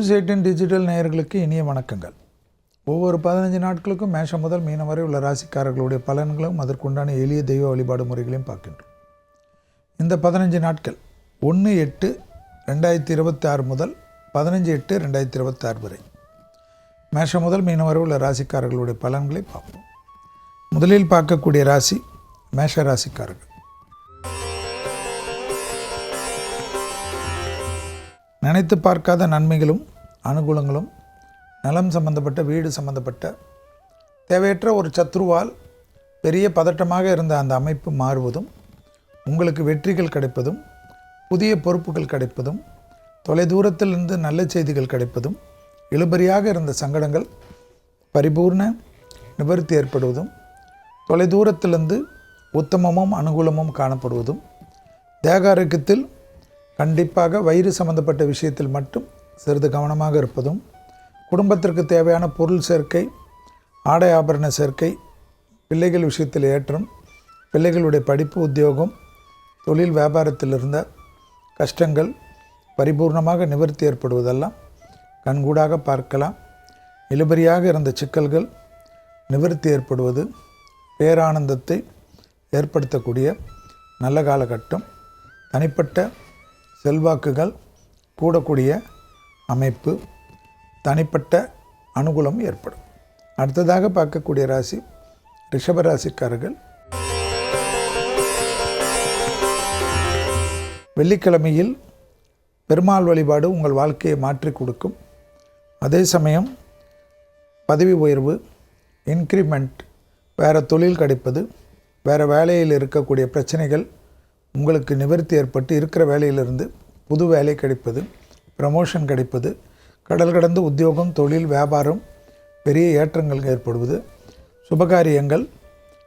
நியூஸ்18 digital நேயர்களுக்கு இனிய வணக்கங்கள். ஒவ்வொரு 15 நாட்களுக்கும் மேஷம் முதல் மீனம் வரை உள்ள ராசிக்காரர்களுடைய பலன்களும் அதற்குண்டான எளிய தெய்வ வழிபாடு முறைகளையும் பார்க்கின்றோம். இந்த 15 நாட்கள் 1/8/2026 முதல் 15/8/2026 வரை மேஷம் முதல் மீனம் வரை உள்ள ராசிக்காரர்களுடைய பலன்களை பார்ப்போம். முதலில் பார்க்கக்கூடிய ராசி மேஷ ராசிக்காரர்கள். நினைத்து பார்க்காத நன்மைகளும் அனுகூலங்களும், நலம் சம்பந்தப்பட்ட வீடு சம்பந்தப்பட்ட தேவையற்ற ஒரு சத்ருவால் பெரிய பதட்டமாக இருந்த அந்த அமைப்பு மாறுவதும், உங்களுக்கு வெற்றிகள் கிடைப்பதும், புதிய பொறுப்புகள் கிடைப்பதும், தொலைதூரத்திலிருந்து நல்ல செய்திகள் கிடைப்பதும், இழுபறியாக இருந்த சங்கடங்கள் பரிபூர்ண நிவர்த்தி ஏற்படுவதும், தொலைதூரத்திலிருந்து உத்தமமும் அனுகூலமும் காணப்படுவதும், தேக ஆரோக்கியத்தில் கண்டிப்பாக வயிறு சம்பந்தப்பட்ட விஷயத்தில் மட்டும் சிறிது கவனமாக இருப்பதும், குடும்பத்திற்கு தேவையான பொருள் சேர்க்கை, ஆடை ஆபரண சேர்க்கை, பிள்ளைகள் விஷயத்தில் ஏற்றம், பிள்ளைகளுடைய படிப்பு, உத்தியோகம், தொழில் வியாபாரத்தில் இருந்த கஷ்டங்கள் பரிபூர்ணமாக நிவர்த்தி ஏற்படுவதெல்லாம் கண்கூடாக பார்க்கலாம். இழுபறியாக இருந்த சிக்கல்கள் நிவர்த்தி ஏற்படுவது பேரானந்தத்தை ஏற்படுத்தக்கூடிய நல்ல காலகட்டம். தனிப்பட்ட செல்வாக்குகள் கூடக்கூடிய அமைப்பு, தனிப்பட்ட அனுகூலம் ஏற்படும். அடுத்ததாக பார்க்கக்கூடிய ராசி ரிஷப ராசிக்காரர்கள். வெள்ளிக்கிழமையில் பெருமாள் வழிபாடு உங்கள் வாழ்க்கையை மாற்றி கொடுக்கும். அதே சமயம் பதவி உயர்வு, இன்க்ரிமெண்ட், வேறு தொழில் கிடைப்பது, வேறு வேலையில் இருக்கக்கூடிய பிரச்சனைகள் உங்களுக்கு நிவர்த்தி ஏற்பட்டு இருக்கிற வேலையிலிருந்து புது வேலை கிடைப்பது, ப்ரமோஷன் கிடைப்பது, கடல் கடந்த உத்தியோகம், தொழில், வியாபாரம் பெரிய ஏற்றங்கள் ஏற்படுவது, சுபகாரியங்கள்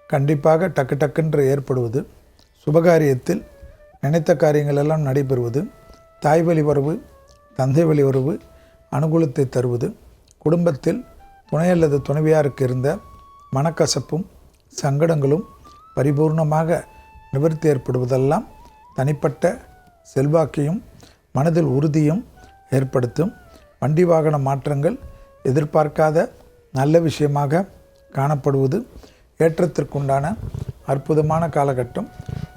கண்டிப்பாக டக்கு டக்குன்று ஏற்படுவது, சுபகாரியத்தில் நினைத்த காரியங்கள் எல்லாம் நடைபெறுவது, தாய் வழி உறவு, தந்தை வழி உறவு அனுகூலத்தை தருவது, குடும்பத்தில் துணை அல்லது துணைவியாருக்கு இருந்த மனக்கசப்பும் சங்கடங்களும் பரிபூர்ணமாக நிவர்த்தி ஏற்படுவதெல்லாம் தனிப்பட்ட செல்வாக்கையும் மனதில் உறுதியும் ஏற்படுத்தும். வண்டி வாகன மாற்றங்கள் எதிர்பார்க்காத நல்ல விஷயமாக காணப்படுவது ஏற்றத்திற்குண்டான அற்புதமான காலகட்டம்.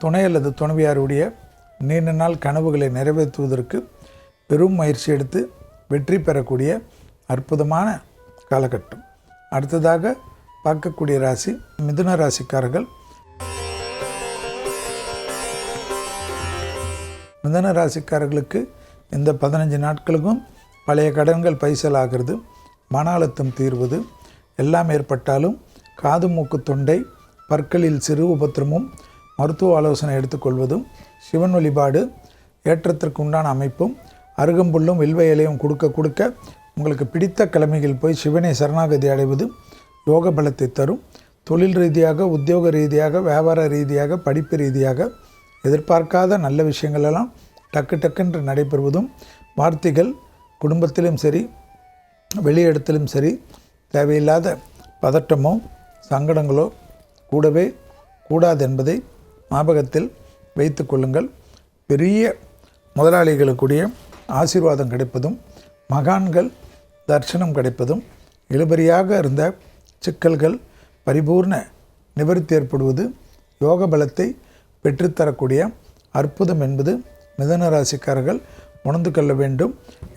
துணை அல்லது துணைவியாருடைய நீண்ட நாள் கனவுகளை நிறைவேற்றுவதற்கு பெரும் முயற்சி எடுத்து வெற்றி பெறக்கூடிய அற்புதமான காலகட்டம். அடுத்ததாக பார்க்கக்கூடிய ராசி மிதுன ராசிக்காரர்கள். மிதுன ராசிக்காரர்களுக்கு இந்த 15 நாட்களுக்கும் பழைய கடன்கள் பைசல் ஆகிறது, மன அழுத்தம் தீர்வது, எல்லாம் ஏற்பட்டாலும் காது மூக்கு தொண்டை பற்களில் சிறு உபத்திரமும் மருத்துவ ஆலோசனை எடுத்துக்கொள்வதும், சிவன் வழிபாடு ஏற்றத்திற்கு உண்டான அமைப்பும், அருகம்புல்லும் வில்வ இலையும் கொடுக்க உங்களுக்கு பிடித்த கிழமைகள் போய் சிவனை சரணாகதி அடைவது யோக பலத்தை தரும். தொழில் ரீதியாக, உத்தியோக ரீதியாக, வியாபார ரீதியாக, படிப்பு ரீதியாக எதிர்பார்க்காத நல்ல விஷயங்களெல்லாம் டக்கு டக்குன்று நடைபெறுவதும், வார்த்தைகள் குடும்பத்திலும் சரி வெளியிடத்திலும் சரி தேவையில்லாத பதட்டமோ சங்கடங்களோ கூடவே கூடாது என்பதை ஞாபகத்தில் வைத்து கொள்ளுங்கள். பெரிய முதலாளிகளுக்குடைய ஆசீர்வாதம் கிடைப்பதும், மகான்கள் தரிசனம் கிடைப்பதும், இழுபறியாக இருந்த சிக்கல்கள் பரிபூர்ண நிவர்த்தி ஏற்படுவது யோக பலத்தை பெற்றுத்தரக்கூடிய அற்புதம் என்பது மிதுன ராசிக்காரர்கள் உணர்ந்து கொள்ள வேண்டும்.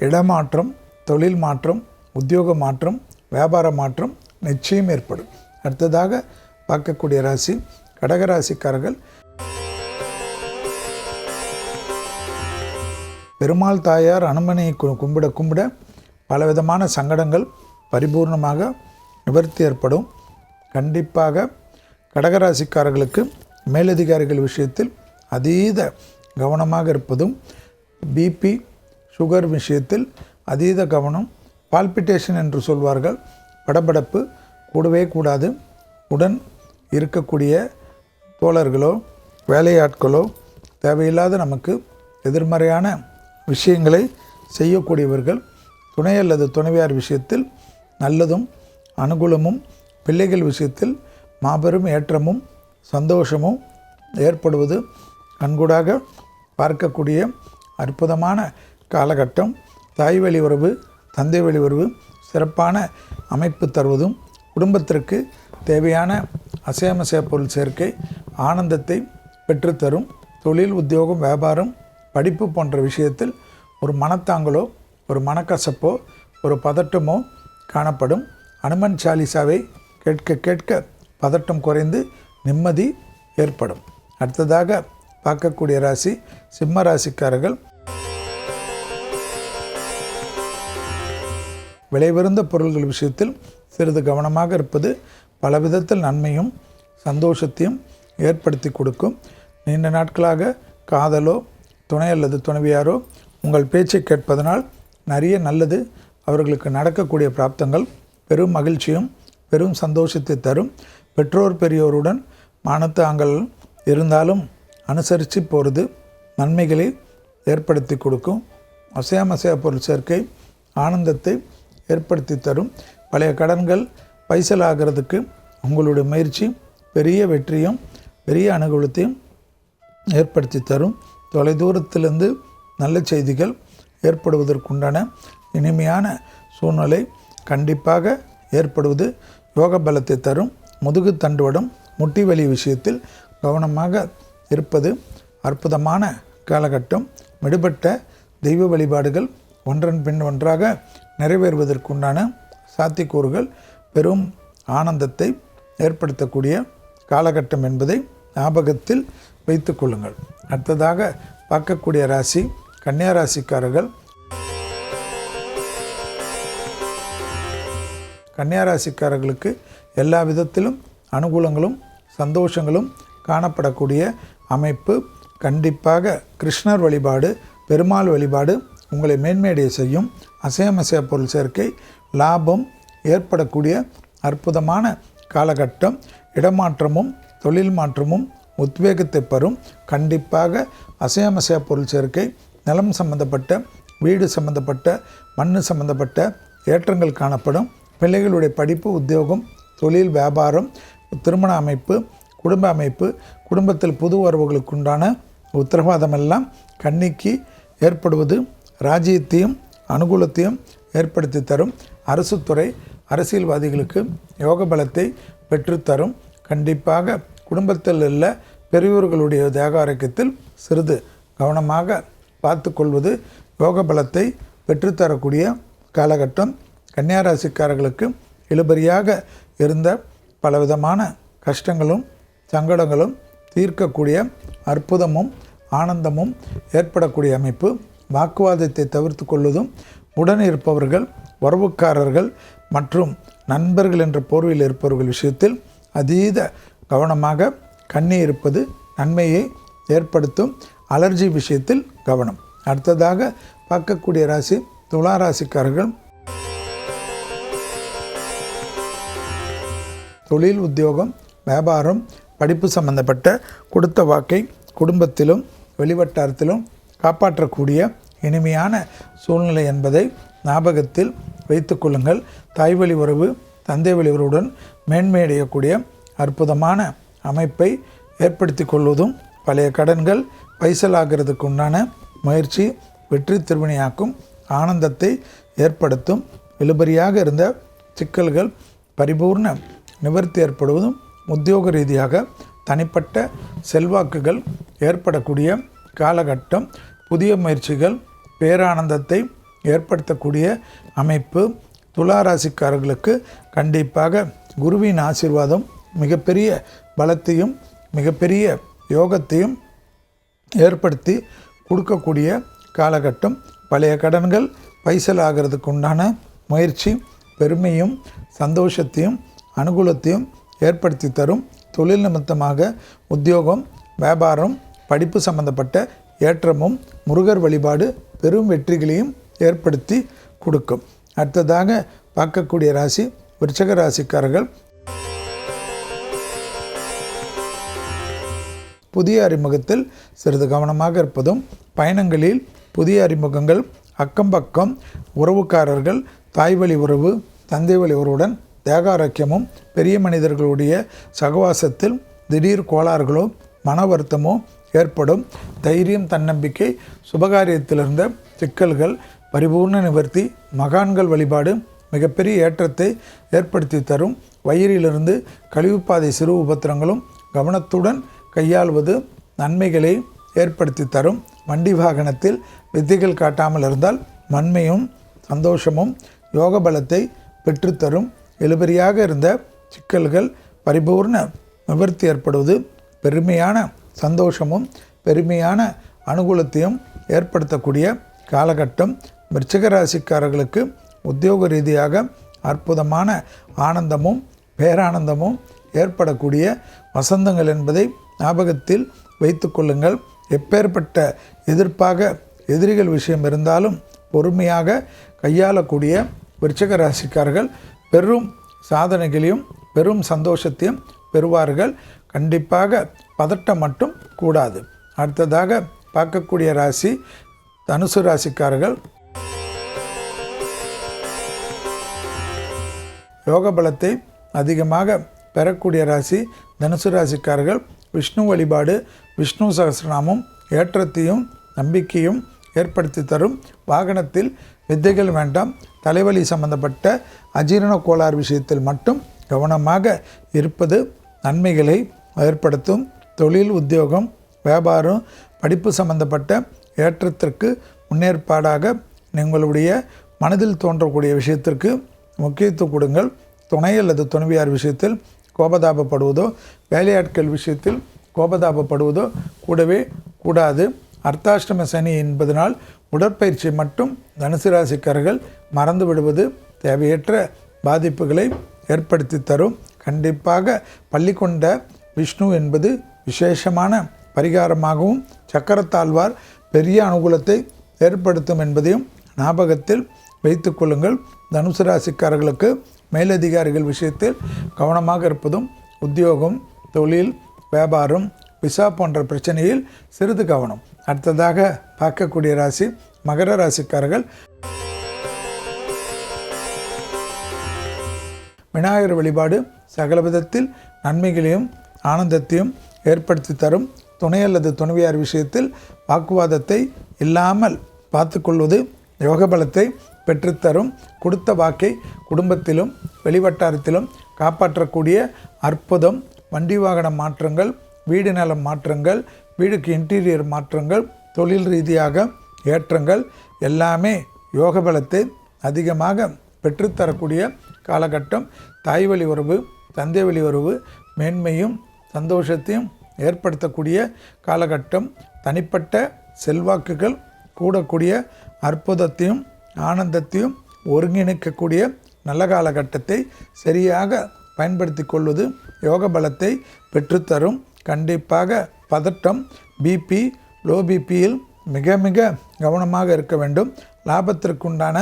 இடமாற்றம், தொழில் மாற்றம், உத்தியோக மாற்றம், வியாபார மாற்றம் நிச்சயம் ஏற்படும். அடுத்ததாக பார்க்கக்கூடிய ராசி கடகராசிக்காரர்கள். பெருமாள் தாயார் அனுமனையை கும்பிட பலவிதமான சங்கடங்கள் பரிபூர்ணமாக நிவர்த்தி ஏற்படும். கண்டிப்பாக கடகராசிக்காரர்களுக்கு மேலதிகாரிகள் விஷயத்தில் அதீத கவனமாக இருப்பதும், பிபி சுகர் விஷயத்தில் அதீத கவனம், பால்பிட்டேஷன் என்று சொல்வார்கள், படபடப்பு கூடவே கூடாது. உடன் இருக்கக்கூடிய தோழர்களோ வேலையாட்களோ தேவையில்லாத நமக்கு எதிர்மறையான விஷயங்களை செய்யக்கூடியவர்கள், துணை அல்லது துணைவியார் விஷயத்தில் நல்லதும் அனுகூலமும், பிள்ளைகள் விஷயத்தில் மாபெரும் ஏற்றமும் சந்தோஷமும் ஏற்படுவது கண்கூடாக பார்க்கக்கூடிய அற்புதமான காலகட்டம். தாய் வழி உறவு தந்தை வழி உறவு சிறப்பான அமைப்பு தருவதும், குடும்பத்திற்கு தேவையான அசையாமசைய பொருள் சேர்க்கை ஆனந்தத்தை பெற்றுத்தரும். தொழில், உத்தியோகம், வியாபாரம், படிப்பு போன்ற விஷயத்தில் ஒரு மனத்தாங்கலோ ஒரு மனக்கசப்போ ஒரு பதட்டமோ காணப்படும். அனுமன் சாலிசாவை கேட்க கேட்க பதட்டம் குறைந்து நிம்மதி ஏற்படும். அடுத்ததாக பார்க்கக்கூடிய ராசி சிம்ம ராசிக்காரர்கள். விலைவிருந்த பொருள்கள் விஷயத்தில் சிறிது கவனமாக இருப்பது பல விதத்தில் நன்மையும் சந்தோஷத்தையும் ஏற்படுத்தி கொடுக்கும். நீண்ட நாட்களாக காதலோ துணை அல்லது துணைவியாரோ உங்கள் பேச்சை கேட்பதனால் நிறைய நல்லது அவர்களுக்கு நடக்கக்கூடிய பிராப்தங்கள் பெரும் மகிழ்ச்சியும் பெரும் சந்தோஷத்தை தரும். பெற்றோர் பெரியோருடன் மானத்தாங்கள் இருந்தாலும் அனுசரித்து போகிறது நன்மைகளை ஏற்படுத்தி கொடுக்கும். அசையாமசைய பொருள் சேர்க்கை ஆனந்தத்தை ஏற்படுத்தி தரும். பழைய கடன்கள் பைசலாகிறதுக்கு உங்களுடைய முயற்சி பெரிய வெற்றியும் பெரிய அனுகூலத்தையும் ஏற்படுத்தி தரும். தொலைதூரத்திலிருந்து நல்ல செய்திகள் ஏற்படுவதற்குண்டான இனிமையான சூழ்நிலை கண்டிப்பாக ஏற்படுவது யோக பலத்தை தரும். முதுகு தண்டுவடம் முட்டி வலி விஷயத்தில் கவனமாக இருப்பது அற்புதமான காலகட்டம். விடுபட்ட தெய்வ வழிபாடுகள் ஒன்றன் பின் ஒன்றாக நிறைவேறுவதற்குண்டான சாத்தியக்கூறுகள் பெரும் ஆனந்தத்தை ஏற்படுத்தக்கூடிய காலகட்டம் என்பதை ஞாபகத்தில் வைத்து கொள்ளுங்கள். அடுத்ததாக பார்க்கக்கூடிய ராசி கன்னியா ராசிக்காரர்கள். கன்னியா ராசிக்காரர்களுக்கு எல்லா விதத்திலும் அனுகூலங்களும் சந்தோஷங்களும் காணப்படக்கூடிய அமைப்பு. கண்டிப்பாக கிருஷ்ணர் வழிபாடு பெருமாள் வழிபாடு உங்களை மேன்மையடைய செய்யும். அசையாமசைய பொருள் சேர்க்கை லாபம் ஏற்படக்கூடிய அற்புதமான காலகட்டம். இடமாற்றமும் தொழில் மாற்றமும் உத்வேகத்தை பெறும். கண்டிப்பாக அசையாமசைய பொருள் சேர்க்கை நிலம் சம்பந்தப்பட்ட வீடு சம்பந்தப்பட்ட மண் சம்பந்தப்பட்ட ஏற்றங்கள் காணப்படும். பிள்ளைகளுடைய படிப்பு, உத்தியோகம், தொழில், வியாபாரம், திருமண அமைப்பு, குடும்ப அமைப்பு, குடும்பத்தில் புது உறவுகளுக்குண்டான உத்தரவாதம் எல்லாம் கன்னிக்கு ஏற்படுவது ராஜ்யத்தையும் அனுகூலத்தையும் ஏற்படுத்தி தரும். அரசு துறை அரசியல்வாதிகளுக்கு யோக பலத்தை பெற்றுத்தரும். கண்டிப்பாக குடும்பத்தில் உள்ள பெரியோர்களுடைய தேக ஆரோக்கியத்தில் சிறிது கவனமாக பார்த்து கொள்வது யோக பலத்தை பெற்றுத்தரக்கூடிய காலகட்டம். கன்னியா ராசிக்காரர்களுக்கு இழுபறியாக இருந்த பலவிதமான கஷ்டங்களும் சங்கடங்களும் தீர்க்கக்கூடிய அற்புதமும் ஆனந்தமும் ஏற்படக்கூடிய அமைப்பு. வாக்குவாதத்தை தவிர்த்து கொள்வதும் உடன் இருப்பவர்கள், உறவுக்காரர்கள் மற்றும் நண்பர்கள் என்ற போர்வையில் இருப்பவர்கள் விஷயத்தில் அதீத கவனமாக கண்ணி இருப்பது நன்மையை ஏற்படுத்தும். அலர்ஜி விஷயத்தில் கவனம். அடுத்ததாக பார்க்கக்கூடிய ராசி துலா ராசிக்காரர்கள். தொழில், உத்தியோகம், வியாபாரம், படிப்பு சம்பந்தப்பட்ட கொடுத்த வாக்கை குடும்பத்திலும் வெளிவட்டாரத்திலும் காப்பாற்றக்கூடிய இனிமையான சூழ்நிலை என்பதை ஞாபகத்தில் வைத்து கொள்ளுங்கள். தாய் வழி உறவு தந்தை வழி உறவுடன் மேன்மையடையக்கூடிய அற்புதமான அமைப்பை ஏற்படுத்தி கொள்வதும் பழைய கடன்கள் பைசலாகிறதுக்கு உண்டான முயற்சி வெற்றி திருவினையாக்கும் ஆனந்தத்தை ஏற்படுத்தும். இழுபறியாக இருந்த சிக்கல்கள் பரிபூர்ண நிவர்த்தி ஏற்படுவதும் உத்தியோக ரீதியாக தனிப்பட்ட செல்வாக்குகள் ஏற்படக்கூடிய காலகட்டம். புதிய முயற்சிகள் பேரானந்தத்தை ஏற்படுத்தக்கூடிய அமைப்பு. துலா ராசிக்காரர்களுக்கு கண்டிப்பாக குருவின் ஆசீர்வாதம் மிகப்பெரிய பலத்தையும் மிகப்பெரிய யோகத்தையும் ஏற்படுத்தி கொடுக்கக்கூடிய காலகட்டம். பழைய கடன்கள் பைசல் ஆகிறதுக்கு உண்டான முயற்சி பெருமையும் சந்தோஷத்தையும் அனுகூலத்தையும் ஏற்படுத்தி தரும். தொழில் நிமித்தமாக உத்தியோகம், வியாபாரம், படிப்பு சம்பந்தப்பட்ட ஏற்றமும் முருகர் வழிபாடு பெரும் வெற்றிகளையும் ஏற்படுத்தி கொடுக்கும். அடுத்ததாக பார்க்கக்கூடிய ராசி விருச்சிக ராசிக்காரர்கள். புதிய அறிமுகத்தில் சிறிது கவனமாக இருப்பதும் பயணங்களில் புதிய அறிமுகங்கள் அக்கம்பக்கம் உறவுக்காரர்கள் தாய் வழி உறவு தந்தை வழி உறவுடன் தேக ஆரோக்கியமும் பெரிய மனிதர்களுடைய சகவாசத்தில் திடீர் கோளாறுகளோ மன வருத்தமோ ஏற்படும். தைரியம் தன்னம்பிக்கை சுபகாரியத்திலிருந்த சிக்கல்கள் பரிபூர்ண நிவர்த்தி, மகான்கள் வழிபாடு மிகப்பெரிய ஏற்றத்தை ஏற்படுத்தி தரும். வயிறிலிருந்து கழிவுப்பாதை சிறு உபத்திரங்களும் கவனத்துடன் கையாள்வது நன்மைகளை ஏற்படுத்தி தரும். வண்டி வாகனத்தில் வித்தைகள் காட்டாமல் இருந்தால் நன்மையும் சந்தோஷமும் யோக பலத்தை பெற்றுத்தரும். இழுபறியாக இருந்த சிக்கல்கள் பரிபூர்ண நிவர்த்தி ஏற்படுவது பெருமையான சந்தோஷமும் பெருமையான அனுகூலத்தையும் ஏற்படுத்தக்கூடிய காலகட்டம். விருச்சிக ராசிக்காரர்களுக்கு உத்தியோக ரீதியாக அற்புதமான ஆனந்தமும் பேரானந்தமும் ஏற்படக்கூடிய வசந்தங்கள் என்பதை ஞாபகத்தில் வைத்து கொள்ளுங்கள். எப்பேற்பட்ட எதிரிகள் விஷயம் இருந்தாலும் பொறுமையாக கையாளக்கூடிய விருச்சிக ராசிக்காரர்கள் பெரும் சாதனைகளையும் பெரும் சந்தோஷத்தையும் பெறுவார்கள். கண்டிப்பாக பதட்டம் மட்டும் கூடாது. அடுத்ததாக பார்க்கக்கூடிய ராசி தனுசு ராசிக்காரர்கள். யோக பலத்தை அதிகமாக பெறக்கூடிய ராசி தனுசு ராசிக்காரர்கள். விஷ்ணு வழிபாடு, விஷ்ணு சகஸ்ரநாமம் ஏற்றத்தையும் நம்பிக்கையும் ஏற்படுத்தி தரும். வாகனத்தில் வித்தைகள் வேண்டாம். தலைவலி சம்பந்தப்பட்ட அஜீரண கோளாறு விஷயத்தில் மட்டும் கவனமாக இருப்பது நன்மைகளை ஏற்படுத்தும். தொழில், உத்தியோகம், வியாபாரம், படிப்பு சம்பந்தப்பட்ட ஏற்றத்திற்கு முன்னேற்பாடாக உங்களுடைய மனதில் தோன்றக்கூடிய விஷயத்திற்கு முக்கியத்துவம் கொடுங்கள். துணை அல்லது துணைவியார் விஷயத்தில் கோபதாபப்படுவதோ வேலையாட்கள் விஷயத்தில் கோபதாபப்படுவதோ கூடவே கூடாது. அர்த்தாஷ்டம சனி என்பதனால் உடற்பயிற்சி மட்டும் தனுசு ராசிக்காரர்கள் மறந்து விடுவது தேவையற்ற பாதிப்புகளை ஏற்படுத்தி தரும். கண்டிப்பாக பள்ளி கொண்ட விஷ்ணு என்பது விசேஷமான பரிகாரமாகவும் சக்கரத்தாழ்வார் பெரிய அனுகூலத்தை ஏற்படுத்தும் என்பதையும் ஞாபகத்தில் வைத்து கொள்ளுங்கள். தனுசு ராசிக்காரர்களுக்கு மேலதிகாரிகள் விஷயத்தில் கவனமாக இருப்பதும், உத்தியோகம், தொழில், வியாபாரம், விசா போன்ற பிரச்சனையில் சிறிது கவனம். அடுத்ததாக பார்க்கக்கூடிய ராசி மகர ராசிக்காரர்கள். விநாயகர் வழிபாடு சகல விதத்தில் நன்மைகளையும் ஆனந்தத்தையும் ஏற்படுத்தி தரும். துணை அல்லது துணைவியார் விஷயத்தில் வாக்குவாதத்தை இல்லாமல் பார்த்து கொள்வது யோக பலத்தை பெற்றுத்தரும். கொடுத்த வாக்கை குடும்பத்திலும் வெளிவட்டாரத்திலும் காப்பாற்றக்கூடிய அற்புதம். வண்டி வாகன மாற்றங்கள், வீடு நலம் மாற்றங்கள், வீடுக்கு இன்டீரியர் மாற்றங்கள், தொழில் ரீதியாக ஏற்றங்கள் எல்லாமே யோக பலத்தை அதிகமாக பெற்றுத்தரக்கூடிய காலகட்டம். தாய் வழி உறவு, தந்தை வழி உறவு மேன்மையும் சந்தோஷத்தையும் ஏற்படுத்தக்கூடிய காலகட்டம். தனிப்பட்ட செல்வாக்குகள் கூடக்கூடிய அற்புதத்தையும் ஆனந்தத்தையும் ஒருங்கிணைக்கக்கூடிய நல்ல காலகட்டத்தை சரியாக பயன்படுத்தி கொள்வது யோக பலத்தை பெற்றுத்தரும். கண்டிப்பாக பதட்டம், பிபி, லோ பிபியில் மிக மிக கவனமாக இருக்க வேண்டும். லாபத்திற்குண்டான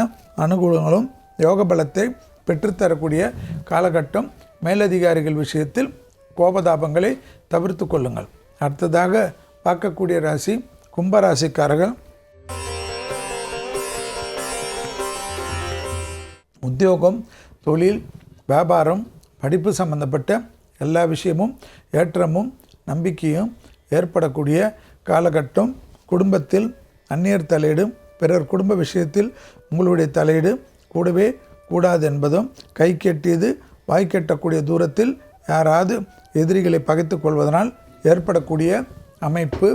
அனுகூலங்களும் யோக பலத்தை பெற்றுத்தரக்கூடிய காலகட்டம். மேலதிகாரிகள் விஷயத்தில் கோபதாபங்களை தவிர்த்து கொள்ளுங்கள். அடுத்ததாக பார்க்கக்கூடிய ராசி கும்பராசிக்காரர்கள். உத்தியோகம், தொழில், வியாபாரம், படிப்பு சம்பந்தப்பட்ட எல்லா விஷயமும் ஏற்றமும் நம்பிக்கையும் ஏற்படக்கூடிய காலகட்டம். குடும்பத்தில் அந்நியர் தலையீடு, பிறர் குடும்ப விஷயத்தில் உங்களுடைய தலையீடு கூடவே கூடாது என்பதும், கை கெட்டியது வாய் கெட்டக்கூடிய தூரத்தில் யாராவது எதிரிகளை பகைத்து கொள்வதனால் ஏற்படக்கூடிய அமைப்பு.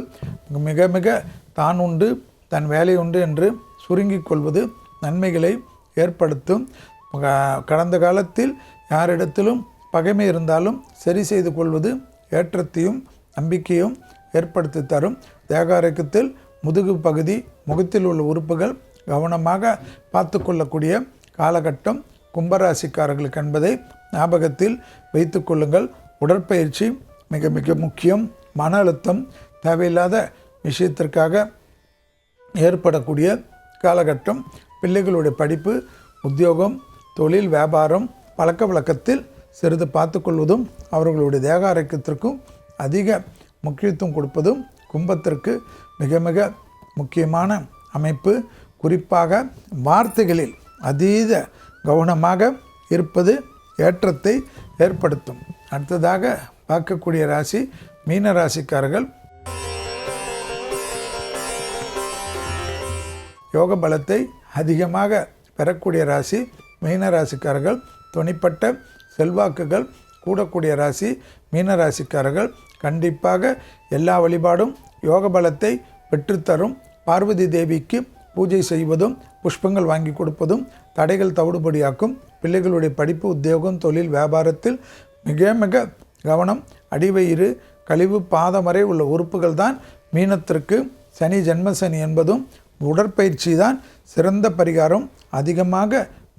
மிக மிக தான் உண்டு தன் வேலை உண்டு என்று சுருங்கிக் கொள்வது நன்மைகளை ஏற்படுத்தும். கடந்த காலத்தில் யாரிடத்திலும் பகைமை இருந்தாலும் சரி செய்து கொள்வது ஏற்றத்தையும் நம்பிக்கையும் ஏற்படுத்தி தரும். தேக ஆரோக்கியத்தில் முதுகு பகுதி, முகத்தில் உள்ள உறுப்புகள் கவனமாக பார்த்து கொள்ளக்கூடிய காலகட்டம் கும்பராசிக்காரர்களுக்கு என்பதை ஞாபகத்தில் வைத்து கொள்ளுங்கள். உடற்பயிற்சி மிக மிக முக்கியம். மன அழுத்தம் தேவையில்லாத விஷயத்திற்காக ஏற்படக்கூடிய காலகட்டம். பிள்ளைகளுடைய படிப்பு, உத்தியோகம், தொழில், வியாபாரம், பழக்க வழக்கத்தில் சிறிது பார்த்து கொள்வதும் அவர்களுடைய தேக ஆரோக்கியத்திற்கும் அதிக முக்கியத்துவம் கொடுப்பதும் கும்பத்திற்கு மிக மிக முக்கியமான அமைப்பு. குறிப்பாக வார்த்தைகளில் அதீத கவனமாக இருப்பது ஏற்றத்தை ஏற்படுத்தும். அடுத்ததாக பார்க்கக்கூடிய ராசி மீன ராசிக்காரர்கள். யோக பலத்தை அதிகமாக பெறக்கூடிய ராசி மீன ராசிக்காரர்கள். துணிப்பட்ட செல்வாக்குகள் கூடக்கூடிய ராசி மீன ராசிக்காரர்கள். கண்டிப்பாக எல்லா வழிபாடும் யோக பலத்தை பெற்றுத்தரும். பார்வதி தேவிக்கு பூஜை செய்வதும் புஷ்பங்கள் வாங்கி கொடுப்பதும் தடைகள் தவிடுபடியாக்கும். பிள்ளைகளுடைய படிப்பு, உத்தியோகம், தொழில், வியாபாரத்தில் மிக மிக கவனம். அடிவயிறு, கழிவு, பாதம் வரை உள்ள உறுப்புகள் தான் மீனத்திற்கு சனி, ஜென்மசனி என்பதும் உடற்பயிற்சி தான் சிறந்த பரிகாரம். அதிகமாக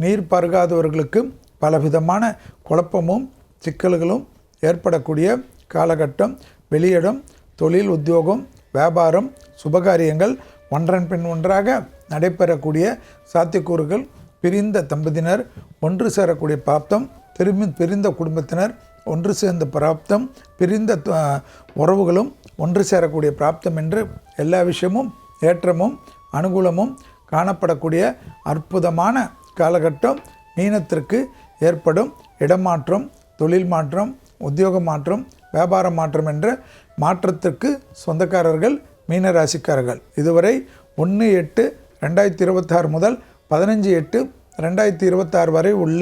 நீர் பருகாதவர்களுக்கு பலவிதமான குழப்பமும் சிக்கல்களும் ஏற்படக்கூடிய காலகட்டம். வெளியிடம், தொழில், உத்தியோகம், வியாபாரம், சுபகாரியங்கள் ஒன்றன் பின் ஒன்றாக நடைபெறக்கூடிய சாத்தியக்கூறுகள். பிரிந்த தம்பதியினர் ஒன்று சேரக்கூடிய பிராப்தம். பிரிந்த குடும்பத்தினர் ஒன்று சேர்ந்த பிராப்தம். பிரிந்த உறவுகளும் ஒன்று சேரக்கூடிய பிராப்தம் என்று எல்லா விஷயமும் ஏற்றமும் அனுகூலமும் காணப்படக்கூடிய அற்புதமான காலகட்டம். மீனத்திற்கு ஏற்படும் இடமாற்றம், தொழில் மாற்றம், உத்தியோக மாற்றம், வியாபார மாற்றம் என்ற மாற்றத்திற்கு சொந்தக்காரர்கள் மீனராசிக்காரர்கள். இதுவரை 1/8/2026 முதல் 15/8/2026 வரை உள்ள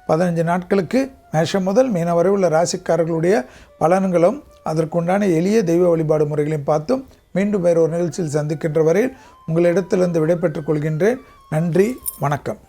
15 நாட்களுக்கு மேஷம் முதல் மீனம் வரை உள்ள ராசிக்காரர்களுடைய பலன்களும் அதற்குண்டான எளிய தெய்வ வழிபாடு முறைகளையும் பார்த்தும் மீண்டும் வேறு ஒரு நிகழ்ச்சியில் சந்திக்கின்ற வரையில் உங்களிடத்திலிருந்து விடைபெற்றுக் கொள்கின்றேன். நன்றி, வணக்கம்.